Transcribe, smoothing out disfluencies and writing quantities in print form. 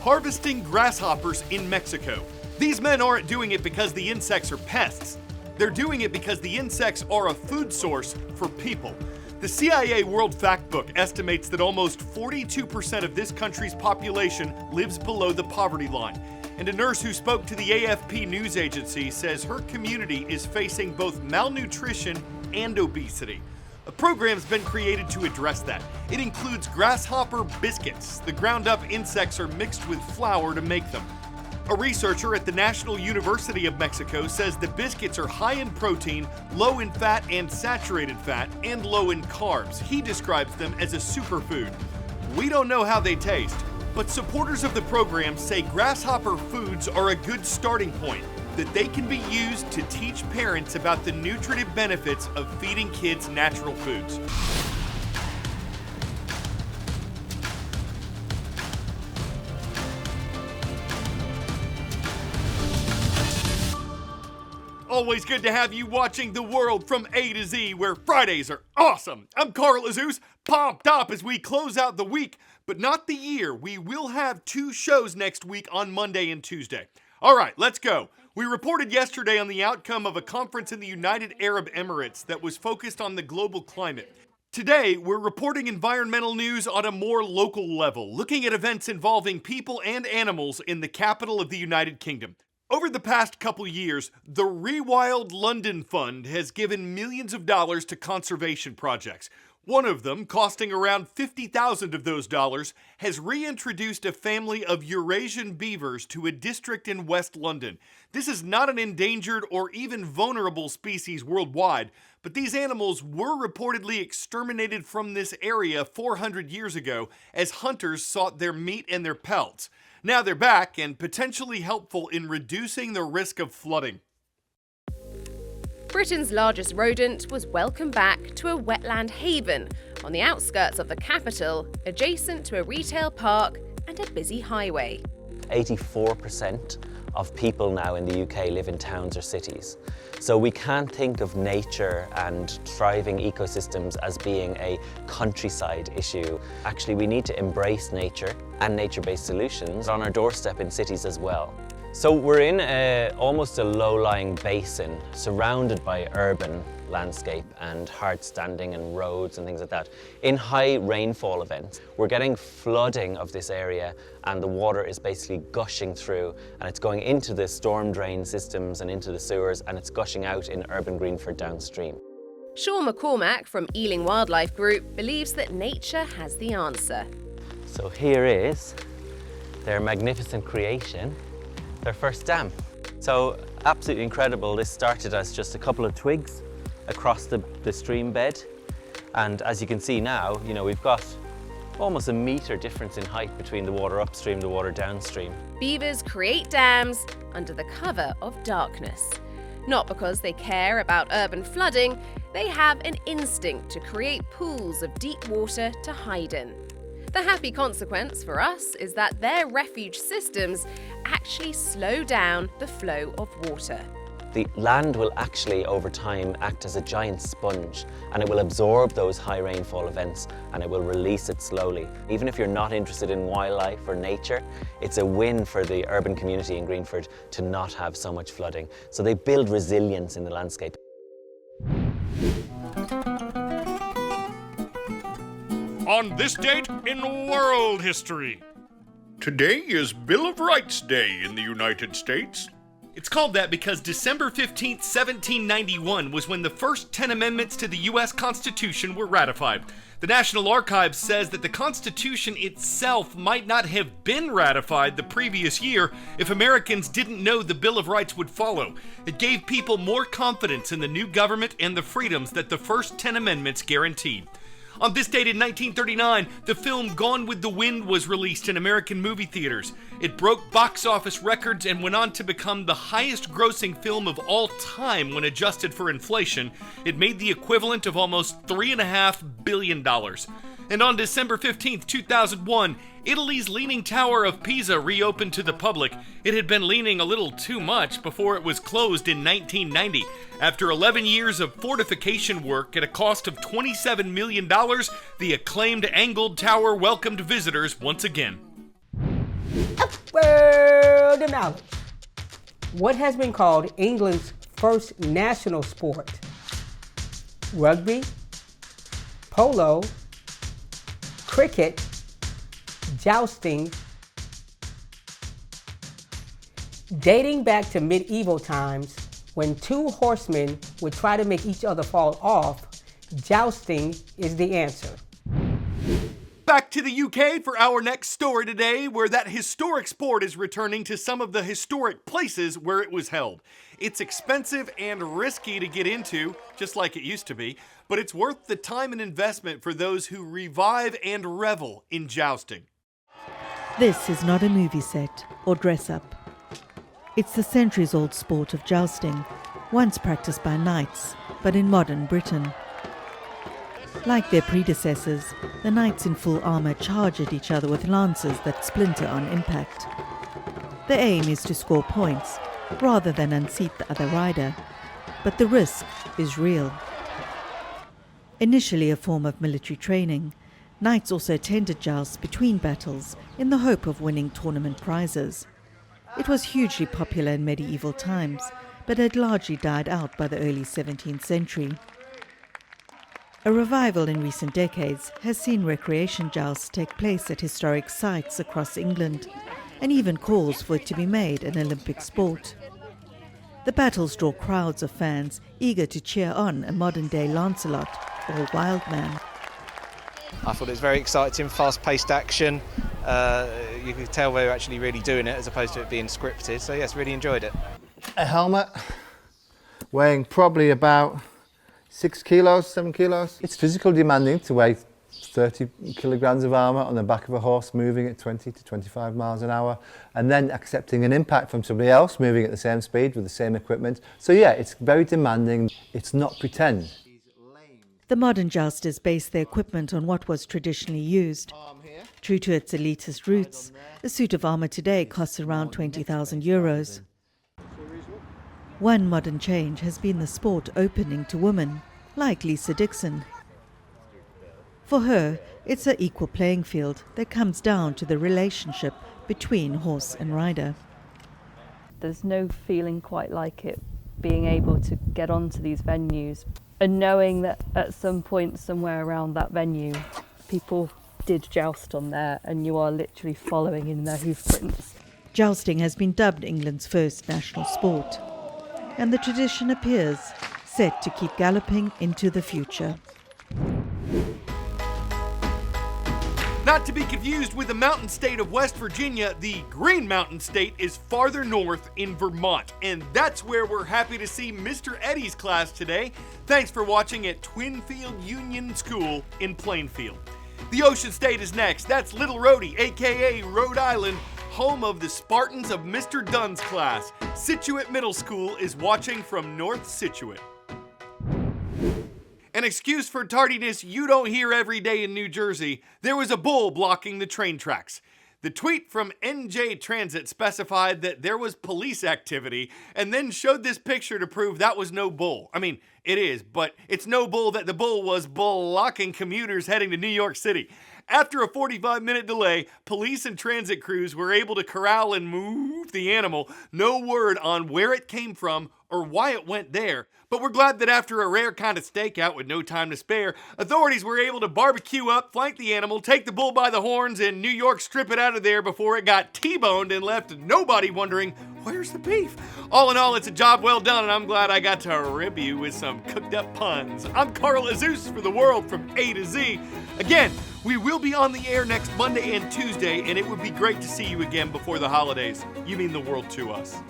harvesting grasshoppers in Mexico. These men aren't doing it because the insects are pests. They're doing it because the insects are a food source for people. The CIA World Factbook estimates that almost 42% of this country's population lives below the poverty line. And a nurse who spoke to the AFP news agency says her community is facing both malnutrition and obesity. A program's been created to address that. It includes grasshopper biscuits. The ground-up insects are mixed with flour to make them. A researcher at the National University of Mexico says the biscuits are high in protein, low in fat and saturated fat, and low in carbs. He describes them as a superfood. We don't know how they taste, but supporters of the program say grasshopper foods are a good starting point, that they can be used to teach parents about the nutritive benefits of feeding kids natural foods. Always good to have you watching The World from A to Z, where Fridays are awesome. I'm Carl Azuz, pumped up as we close out the week, but not the year. We will have 2 shows next week on Monday and Tuesday. All right, let's go. We reported yesterday on the outcome of a conference in the United Arab Emirates that was focused on the global climate. Today, we're reporting environmental news on a more local level, looking at events involving people and animals in the capital of the United Kingdom. Over the past couple years, the Rewilding London Fund has given millions of dollars to conservation projects. One of them, costing around $50,000 of those dollars, has reintroduced a family of Eurasian beavers to a district in West London. This is not an endangered or even vulnerable species worldwide, but these animals were reportedly exterminated from this area 400 years ago as hunters sought their meat and their pelts. Now they're back and potentially helpful in reducing the risk of flooding. Britain's largest rodent was welcomed back to a wetland haven on the outskirts of the capital, adjacent to a retail park and a busy highway. 84% of people now in the UK live in towns or cities. So we can't think of nature and thriving ecosystems as being a countryside issue. Actually, we need to embrace nature and nature-based solutions on our doorstep in cities as well. So we're in almost a low-lying basin surrounded by urban landscape and hard standing and roads and things like that. In high rainfall events, we're getting flooding of this area and the water is basically gushing through and it's going into the storm drain systems and into the sewers and it's gushing out in urban Greenford downstream. Sean McCormack from Ealing Wildlife Group believes that nature has the answer. So here is their magnificent creation, their first dam. So absolutely incredible. This started as just a couple of twigs across the stream bed. And as you can see now, we've got almost a metre difference in height between the water upstream, the water downstream. Beavers create dams under the cover of darkness. Not because they care about urban flooding, they have an instinct to create pools of deep water to hide in. The happy consequence for us is that their refuge systems actually slow down the flow of water. The land will actually, over time, act as a giant sponge and it will absorb those high rainfall events and it will release it slowly. Even if you're not interested in wildlife or nature, it's a win for the urban community in Greenford to not have so much flooding. So they build resilience in the landscape. On this date in world history. Today is Bill of Rights Day in the United States. It's called that because December 15, 1791 was when the first 10 amendments to the U.S. Constitution were ratified. The National Archives says that the Constitution itself might not have been ratified the previous year if Americans didn't know the Bill of Rights would follow. It gave people more confidence in the new government and the freedoms that the first 10 amendments guaranteed. On this date in 1939, the film Gone with the Wind was released in American movie theaters. It broke box office records and went on to become the highest-grossing film of all time when adjusted for inflation. It made the equivalent of almost $3.5 billion. And on December 15, 2001, Italy's Leaning Tower of Pisa reopened to the public. It had been leaning a little too much before it was closed in 1990. After 11 years of fortification work at a cost of $27 million, the acclaimed angled tower welcomed visitors once again. World of knowledge. What has been called England's first national sport? Rugby, polo, cricket, jousting. Dating back to medieval times, when two horsemen would try to make each other fall off, jousting is the answer. Back to the UK for our next story today, where that historic sport is returning to some of the historic places where it was held. It's expensive and risky to get into, just like it used to be, but it's worth the time and investment for those who revive and revel in jousting. This is not a movie set or dress-up. It's the centuries-old sport of jousting, once practiced by knights, but in modern Britain. Like their predecessors, the knights in full armour charge at each other with lances that splinter on impact. The aim is to score points, rather than unseat the other rider, but the risk is real. Initially a form of military training, knights also attended jousts between battles in the hope of winning tournament prizes. It was hugely popular in medieval times, but had largely died out by the early 17th century. A revival in recent decades has seen recreation jousts take place at historic sites across England, and even calls for it to be made an Olympic sport. The battles draw crowds of fans eager to cheer on a modern-day Lancelot or wild man. I thought it was very exciting, fast-paced action. You could tell they were actually really doing it as opposed to it being scripted. So yes, really enjoyed it. A helmet weighing probably about 6 kilos, 7 kilos. It's physically demanding to weigh 30 kilograms of armour on the back of a horse moving at 20 to 25 miles an hour, and then accepting an impact from somebody else moving at the same speed with the same equipment. So yeah, it's very demanding. It's not pretend. The modern jousters base their equipment on what was traditionally used. True to its elitist roots, a suit of armour today costs around €20,000. One modern change has been the sport opening to women, like Lisa Dixon. For her, it's an equal playing field that comes down to the relationship between horse and rider. There's no feeling quite like it, being able to get onto these venues and knowing that at some point somewhere around that venue people did joust on there and you are literally following in their hoofprints. Jousting has been dubbed England's first national sport, and the tradition appears set to keep galloping into the future. Not to be confused with the mountain state of West Virginia, the Green Mountain State is farther north in Vermont, and that's where we're happy to see Mr. Eddie's class today. Thanks for watching at Twinfield Union School in Plainfield. The Ocean State is next. That's Little Rhodey, aka Rhode Island, home of the Spartans of Mr. Dunn's class. Scituate Middle School is watching from North Scituate. An excuse for tardiness you don't hear every day in New Jersey. There was a bull blocking the train tracks. The tweet from NJ Transit specified that there was police activity and then showed this picture to prove that was no bull. I mean, it is, but it's no bull that the bull was blocking commuters heading to New York City. After a 45-minute delay, police and transit crews were able to corral and move the animal. No word on where it came from or why it went there. But we're glad that after a rare kind of stakeout with no time to spare, authorities were able to barbecue up, flank the animal, take the bull by the horns, and New York strip it out of there before it got T-boned and left nobody wondering, where's the beef? All in all, it's a job well done, and I'm glad I got to rib you with some cooked up puns. I'm Carl Azuz for The World from A to Z. Again, we will be on the air next Monday and Tuesday, and it would be great to see you again before the holidays. You mean the world to us.